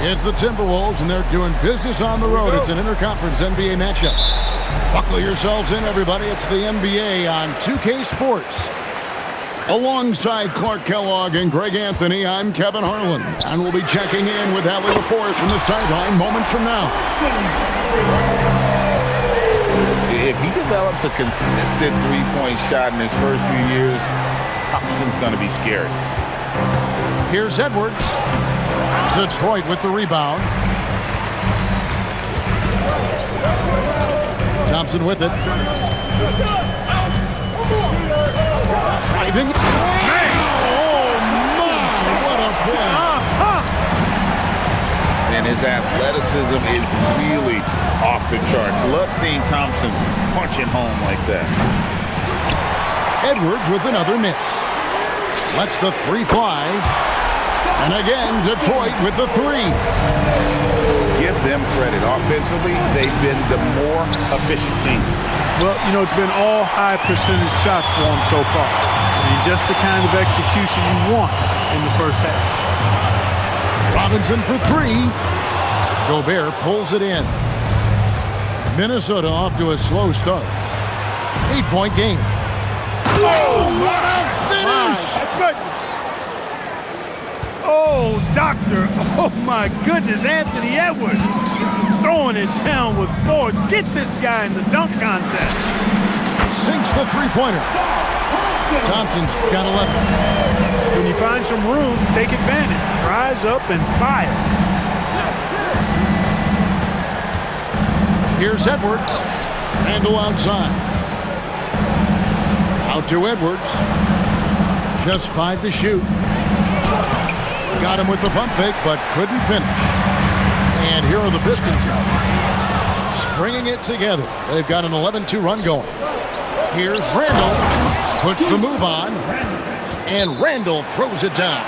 It's the Timberwolves, and they're doing business on the road. It's an interconference NBA matchup. Buckle yourselves in, everybody. It's the NBA on 2K Sports. Alongside Clark Kellogg and Greg Anthony, I'm Kevin Harlan. And we'll be checking in with Allie LaForce from the sideline moments from now. If he develops a consistent three-point shot in his first few years, Thompson's going to be scary. Here's Edwards. Detroit with the rebound. Thompson with it. Driving. Oh, my, what a play. And his athleticism is really off the charts. Love seeing Thompson punching home like that. Edwards with another miss. Lets the three fly. And again, Detroit with the three. Give them credit. Offensively, they've been the more efficient team. Well, you know, it's been all high percentage shots for them so far. I mean, just the kind of execution you want in the first half. Robinson for three. Gobert pulls it in. Minnesota off to a slow start. 8-point game. Oh, what a finish! Oh, doctor. Oh, my goodness. Anthony Edwards throwing it down with force. Get this guy in the dunk contest. Sinks the three-pointer. Thompson's got 11. When you find some room, take advantage. Rise up and fire. Here's Edwards. Randle outside. Out to Edwards. Just 5 to shoot. Got him with the pump fake, but couldn't finish. And here are the Pistons now. Stringing it together. They've got an 11-2 run going. Here's Randle. Puts the move on. And Randle throws it down.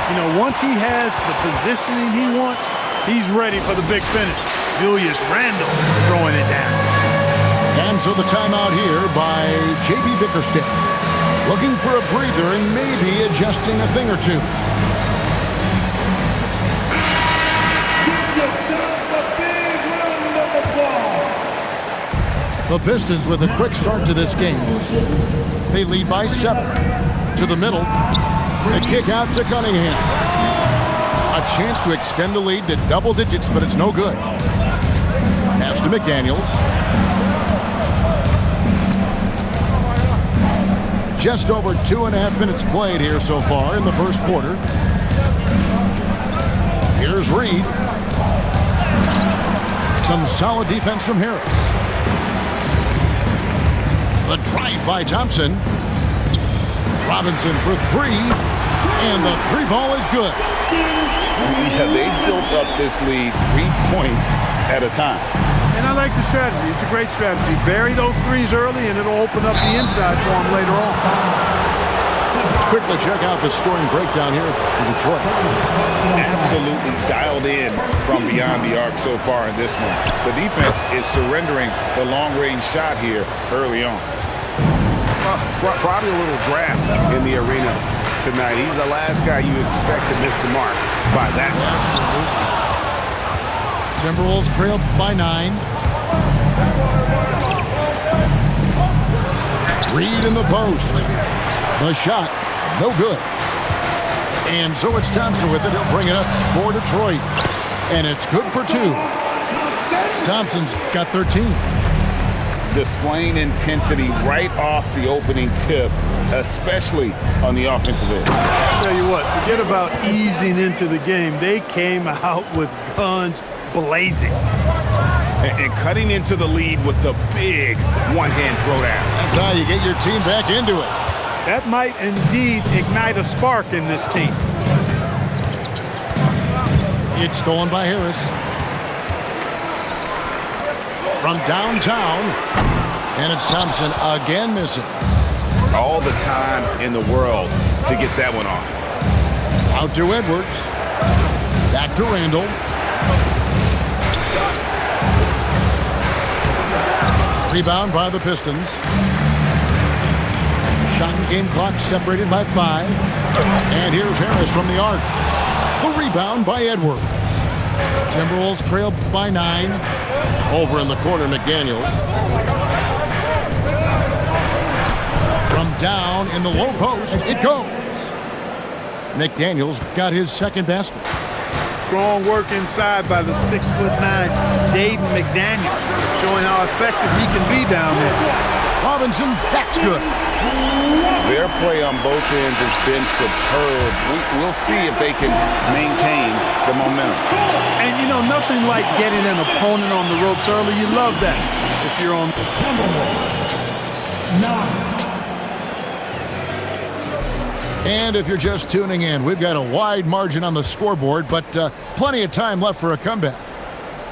You know, once he has the positioning he wants, he's ready for the big finish. Julius Randle throwing it down. And so the timeout here by J.B. Bickerstaff. Looking for a breather and maybe adjusting a thing or two. The Pistons with a quick start to this game. They lead by 7. To the middle. The kick out to Cunningham. A chance to extend the lead to double digits, but it's no good. Pass to McDaniels. Just over 2.5 minutes played here so far in the first quarter. Here's Reed. Some solid defense from Harris. The drive by Thompson. Robinson for three. And the three ball is good. Yeah, they built up this lead 3 points at a time. And I like the strategy. It's a great strategy. Bury those threes early, and it'll open up the inside for them later on. Let's quickly check out the scoring breakdown here for Detroit. Absolutely dialed in from beyond the arc so far in this one. The defense is surrendering the long-range shot here early on. Probably a little draft in the arena tonight. He's the last guy you expect to miss the mark by that much. Timberwolves trailed by 9. Reed in the post. The shot, no good. And so it's Thompson with it. He'll bring it up for Detroit. And it's good for 2. Thompson's got 13. Displaying intensity right off the opening tip, especially on the offensive end. I'll tell you what, forget about easing into the game. They came out with guns blazing. And cutting into the lead with the big one-hand throwdown. That's how you get your team back into it. That might indeed ignite a spark in this team. It's stolen by Harris. From downtown, and it's Thompson again missing. All the time in the world to get that one off. Out to Edwards. Back to Randle. Rebound by the Pistons. Shot and game clock separated by 5. And here's Harris from the arc. The rebound by Edwards. Timberwolves trail by 9. Over in the corner, McDaniels. From down in the low post, it goes. McDaniels got his second basket. Strong work inside by the 6'9" Jaden McDaniels, showing how effective he can be down there. Robinson, that's good. Their play on both ends has been superb. We'll see if they can maintain the momentum. And you know, nothing like getting an opponent on the ropes early. You love that if you're on. And if you're just tuning in, we've got a wide margin on the scoreboard, but plenty of time left for a comeback.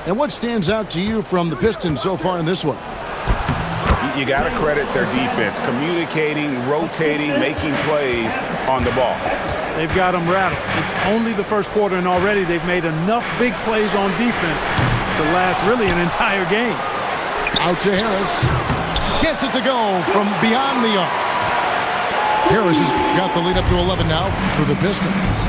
And what stands out to you from the Pistons so far in this one? You got to credit their defense, communicating, rotating, making plays on the ball. They've got them rattled. It's only the first quarter, and already they've made enough big plays on defense to last really an entire game. Out to Harris. Gets it to go from beyond the arc. Harris has got the lead up to 11 now for the Pistons.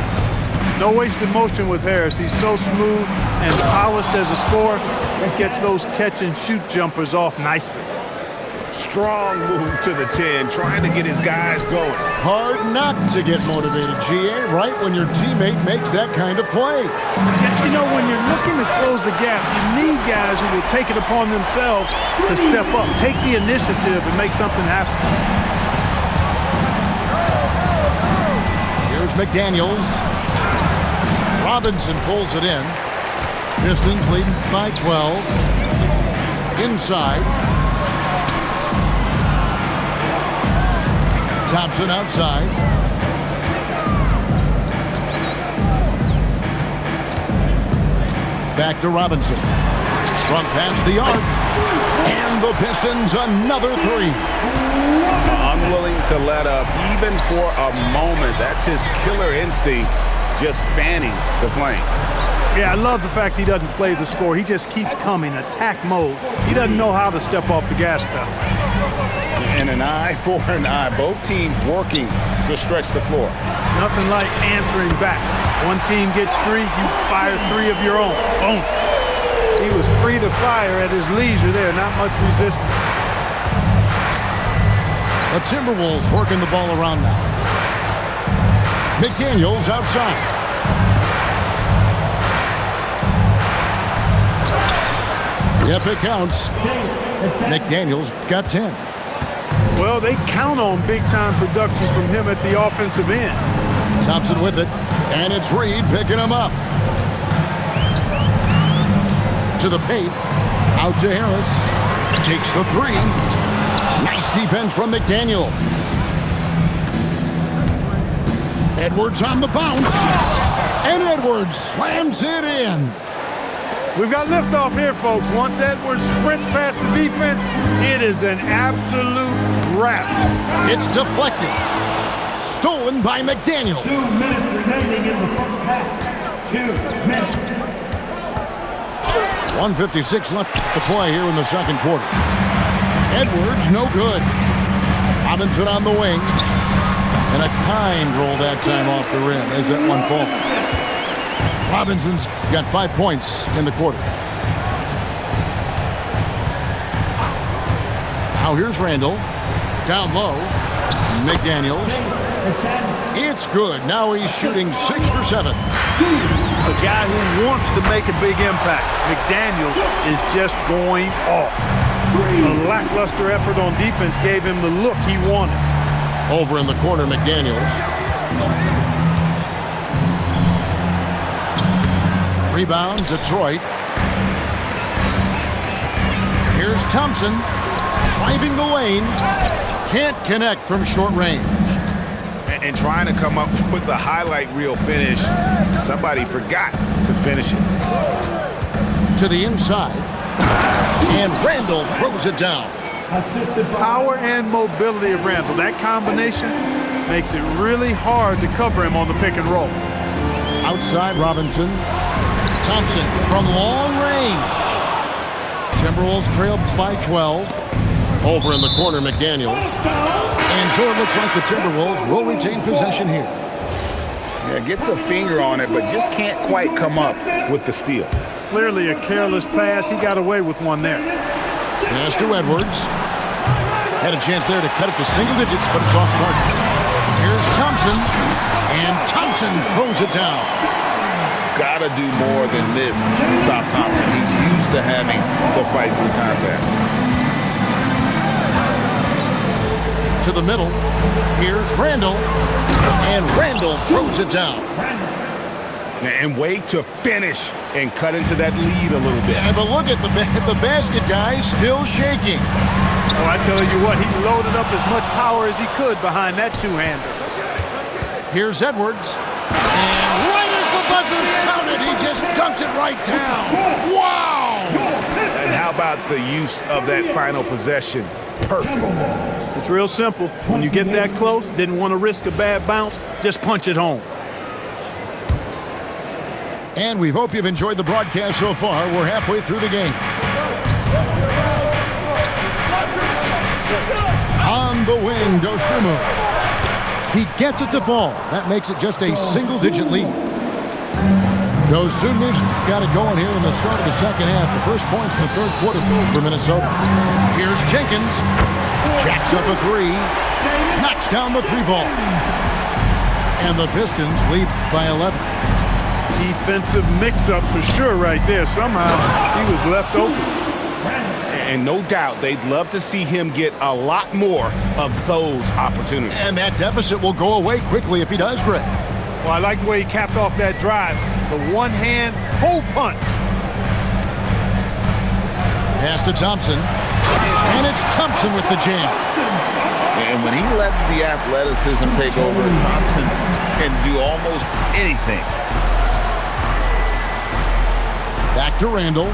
No wasted motion with Harris. He's so smooth and polished as a scorer. He gets those catch-and-shoot jumpers off nicely. Strong move to the 10, trying to get his guys going. Hard not to get motivated, GA, right when your teammate makes that kind of play. You know, when you're looking to close the gap, you need guys who will take it upon themselves to step up, take the initiative, and make something happen. Here's McDaniels. Robinson pulls it in. Pistons leading by 12. Inside. Thompson outside. Back to Robinson. From past the arc. And the Pistons another 3. Unwilling to let up even for a moment. That's his killer instinct, just fanning the flame. Yeah, I love the fact he doesn't play the score. He just keeps coming, attack mode. He doesn't know how to step off the gas pedal. And an eye for an eye. Both teams working to stretch the floor. Nothing like answering back. One team gets 3, you fire 3 of your own. Boom. He was free to fire at his leisure there, not much resistance. The Timberwolves working the ball around now. McDaniels outside. Yep, it counts. McDaniels got 10. Well, they count on big-time production from him at the offensive end. Thompson with it, and it's Reed picking him up. To the paint, out to Harris. Takes the 3. Nice defense from McDaniel. Edwards on the bounce. And Edwards slams it in. We've got liftoff here, folks. Once Edwards sprints past the defense, it is an absolute wrap. It's deflected. Stolen by McDaniel. 2 minutes remaining in the first half. 2 minutes. 1:56 left to play here in the second quarter. Edwards, no good. Robinson on the wing. And a kind roll that time off the rim as that one falls. Robinson's got 5 points in the quarter. Now here's Randall. Down low. McDaniels. It's good. Now he's shooting 6 for 7. A guy who wants to make a big impact. McDaniels is just going off. A lackluster effort on defense gave him the look he wanted. Over in the corner, McDaniels. Rebound, Detroit. Here's Thompson. Driving the lane. Can't connect from short range. And trying to come up with a highlight reel finish. Somebody forgot to finish it. To the inside. And Randall throws it down. Power and mobility of Randall. That combination makes it really hard to cover him on the pick and roll. Outside Robinson. Thompson from long range. Timberwolves trail by 12. Over in the corner, McDaniels. And so it looks like the Timberwolves will retain possession here. Yeah, gets a finger on it, but just can't quite come up with the steal. Clearly a careless pass. He got away with one there. Pass to Edwards. Had a chance there to cut it to single digits, but it's off target. Here's Thompson, and Thompson throws it down. Gotta do more than this to stop Thompson. He's used to having to fight through contact. To the middle. Here's Randall, and Randall throws it down. And wait to finish and cut into that lead a little bit. Yeah, but look at the basket guy still shaking. Oh, I tell you what, he loaded up as much power as he could behind that two-hander. Here's Edwards. And right as the buzzer sounded, he just dunked it right down. Wow! And how about the use of that final possession? Perfect. It's real simple. When you get that close, didn't want to risk a bad bounce, just punch it home. And we hope you've enjoyed the broadcast so far. We're halfway through the game. On the wing, Dosunmu. He gets it to fall. That makes it just a single-digit lead. Dosunmu's got it going here in the start of the second half. The first points in the third quarter for Minnesota. Here's Jenkins. Jacks up a three. Knocks down the three ball. And the Pistons lead by 11. Defensive mix-up for sure right there. Somehow he was left open. And no doubt they'd love to see him get a lot more of those opportunities. And that deficit will go away quickly if he does, Greg. Well, I like the way he capped off that drive. The one-hand hole punch. Pass to Thompson. And it's Thompson with the jam. And when he lets the athleticism take over, Thompson can do almost anything. Back to Randall.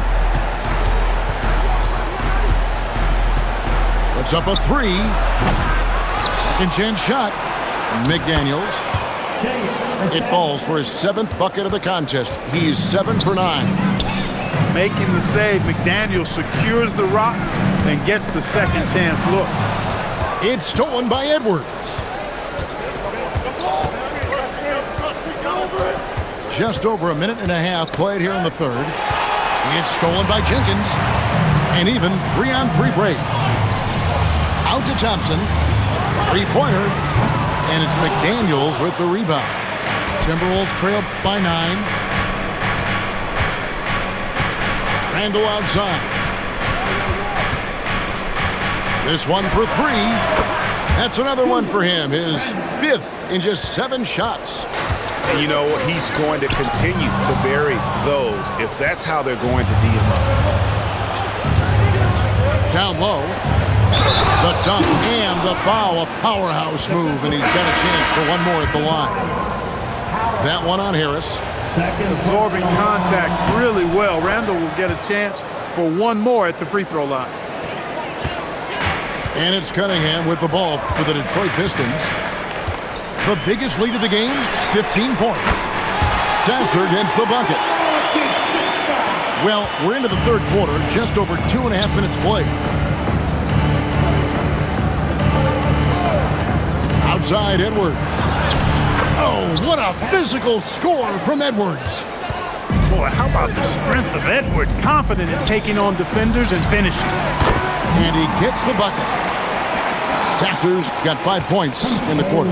Puts up a three. Second chance shot. McDaniels. It falls for his 7th bucket of the contest. He's 7 for 9. Making the save, McDaniels secures the rock and gets the second chance look. It's stolen by Edwards. Just over a minute and a half played here in the third. It's stolen by Jenkins. And even 3-on-3 break. Out to Thompson. Three-pointer. And it's McDaniels with the rebound. Timberwolves trail by 9. Randall outside. This one for 3. That's another one for him. His 5th in just 7 shots. And you know, he's going to continue to bury those if that's how they're going to D him up. Down low. The dunk and the foul. A powerhouse move, and he's got a chance for one more at the line. That one on Harris. Absorbing contact really well. Randall will get a chance for one more at the free throw line. And it's Cunningham with the ball for the Detroit Pistons. The biggest lead of the game, 15 points. Sasser gets the bucket. Well, we're into the third quarter, just over 2.5 minutes played. Outside Edwards. Oh, what a physical score from Edwards. Boy, how about the strength of Edwards? Confident in taking on defenders and finishing. And he gets the bucket. Sasser's got 5 points in the quarter.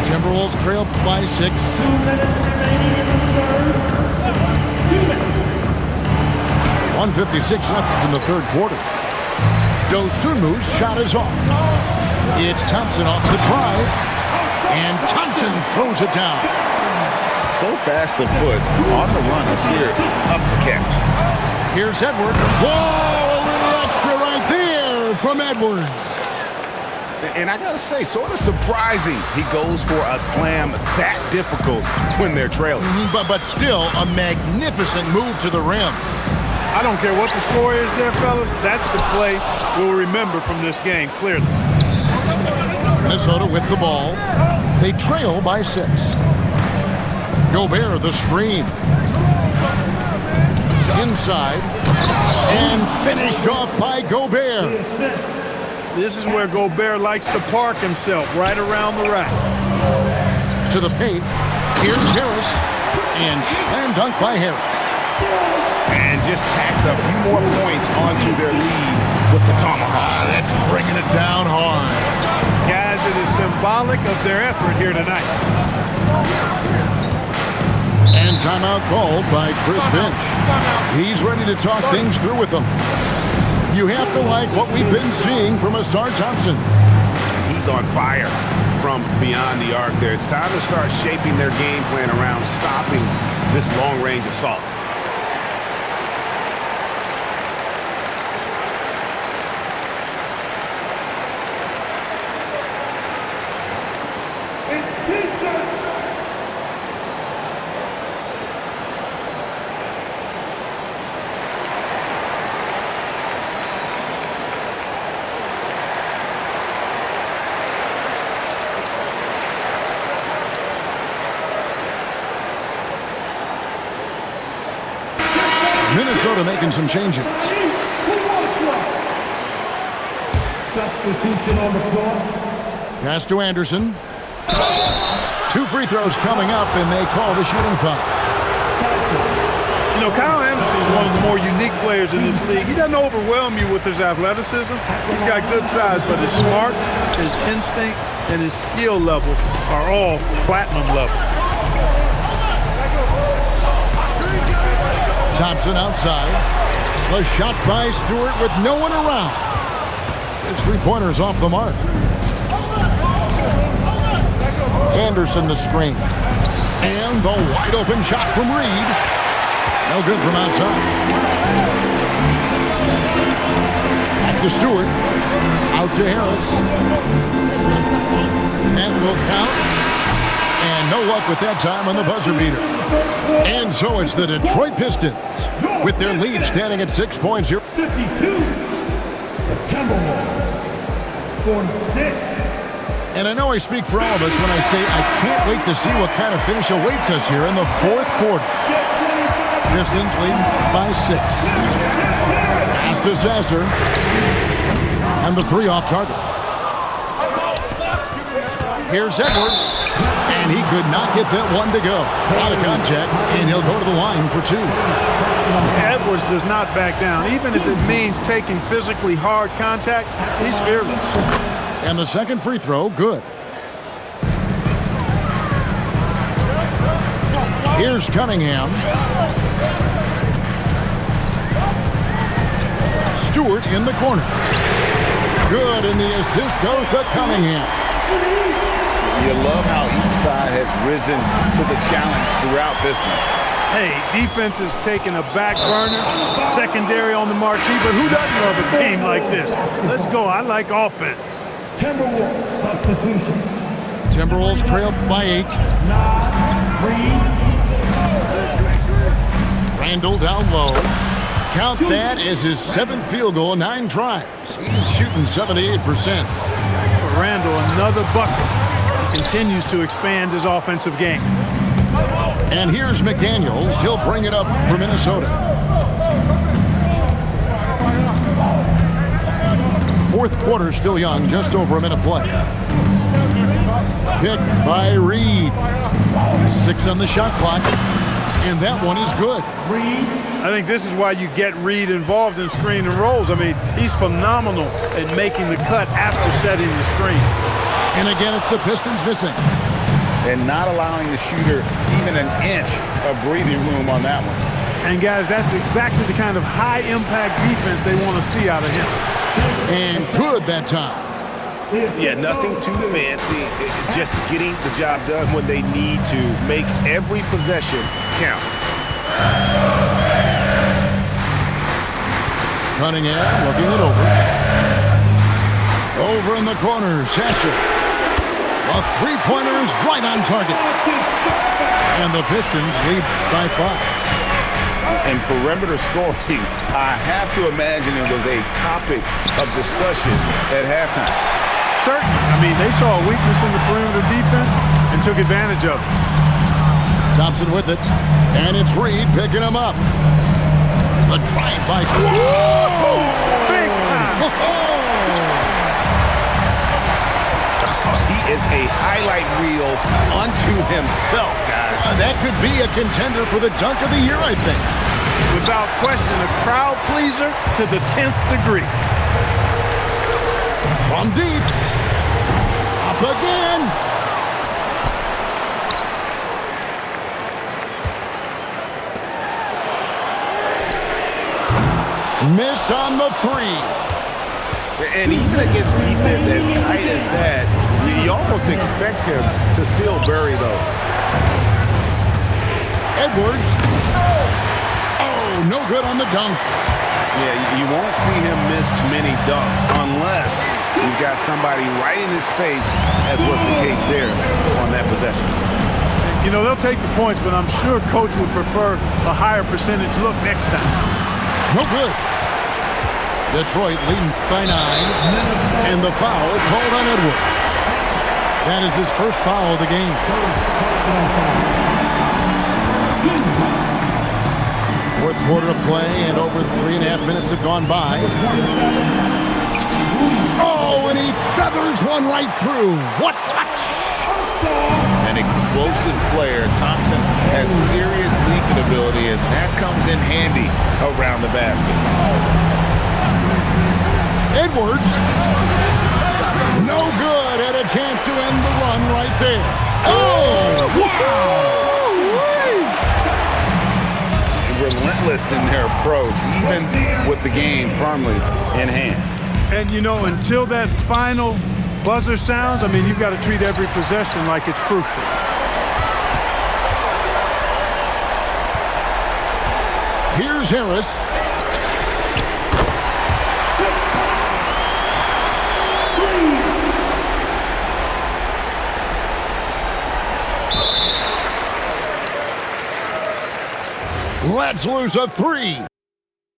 Timberwolves trail by 6. 1:56 left in the third quarter. Dosunmu's shot is off. It's Thompson off the drive. And Thompson throws it down. So fast of foot on the run. It's here. Tough to catch. Here's Edwards. Whoa, a little extra right there from Edwards. And I gotta say, sort of surprising he goes for a slam that difficult when they're trailing. But still, a magnificent move to the rim. I don't care what the score is there, fellas. That's the play we'll remember from this game, clearly. Minnesota with the ball. They trail by 6. Gobert, the screen. Inside. And finished off by Gobert. This is where Gobert likes to park himself, right around the rack. To the paint. Here's Harris. And slam dunk by Harris. And just tacks a few more points onto their lead with the tomahawk. That's bringing it down hard. Guys, it is symbolic of their effort here tonight. And timeout called by Chris Finch. He's ready to talk things through with them. You have to like what we've been seeing from Ausar Thompson. He's on fire from beyond the arc there. It's time to start shaping their game plan around stopping this long-range assault. Minnesota making some changes. Substitution on the floor. Pass to Anderson. 2 free throws coming up, and they call the shooting foul. You know, Kyle Anderson is one of the more unique players in this league. He doesn't overwhelm you with his athleticism. He's got good size, but his smarts, his instincts, and his skill level are all platinum level. Thompson outside. The shot by Stewart with no one around. His three-pointer's off the mark. Anderson the screen. And the wide-open shot from Reed. No good from outside. Back to Stewart. Out to Harris. That will count. And no luck with that time on the buzzer beater. And so it's the Detroit Pistons with their lead standing at 6 points here. 52. The Timberwolves. 46. And I know I speak for all of us when I say I can't wait to see what kind of finish awaits us here in the fourth quarter. Pistons leading by 6. Pass to Sasser. And the 3 off target. Here's Edwards. And he could not get that one to go. Out of contact, and he'll go to the line for 2. Edwards does not back down. Even if it means taking physically hard contact, he's fearless. And the second free throw, good. Here's Cunningham. Stewart in the corner. Good, and the assist goes to Cunningham. You love how each side has risen to the challenge throughout this one. Hey, defense is taking a back burner, secondary on the marquee, but who doesn't love a game like this? Let's go. I like offense. Timberwolves substitution. Timberwolves trail by 8. Randall down low. Count that as his 7th field goal, 9 tries. He's shooting 78%. For Randall, another bucket. He continues to expand his offensive game. And here's McDaniels. He'll bring it up for Minnesota. Fourth quarter still young, just over a minute play. Pick by Reed. 6 on the shot clock. And that one is good. I think this is why you get Reed involved in screen and rolls. I mean, he's phenomenal at making the cut after setting the screen. And again, it's the Pistons missing. And not allowing the shooter even an inch of breathing room on that one. And guys, that's exactly the kind of high-impact defense they want to see out of him. And good that time. Yeah, nothing too fancy. Just getting the job done when they need to. Make every possession count. Cunningham looking it over. Over in the corner, Sasser. A three-pointer is right on target. And the Pistons lead by 5. And perimeter scoring, I have to imagine it was a topic of discussion at halftime. Certainly. I mean, they saw a weakness in the perimeter defense and took advantage of it. Thompson with it. And it's Reed picking him up. The drive by... Big time! He is a highlight reel unto himself, guys. That could be a contender for the dunk of the year, I think. Without question, a crowd pleaser to the 10th degree. From deep. Up again. Missed on the three. And even against defense as tight as that, you almost expect him to still bury those. Edwards. Oh, no good on the dunk. Yeah, you won't see him miss many dunks unless you've got somebody right in his face, as was the case there on that possession. You know, they'll take the points, but I'm sure coach would prefer a higher percentage look next time. No good. Detroit leading by 9, and the foul called on Edwards. That is his first foul of the game. Fourth quarter of play, and over 3.5 minutes have gone by. Oh, and he feathers one right through. What touch! An explosive player. Thompson has serious leaping ability, and that comes in handy around the basket. Edwards. No good. Had a chance to end the run right there. Oh, wow! Relentless in their approach, even with the game firmly in hand. And, you know, until that final buzzer sounds, I mean, you've got to treat every possession like it's crucial. Here's Harris. Let's lose a 3.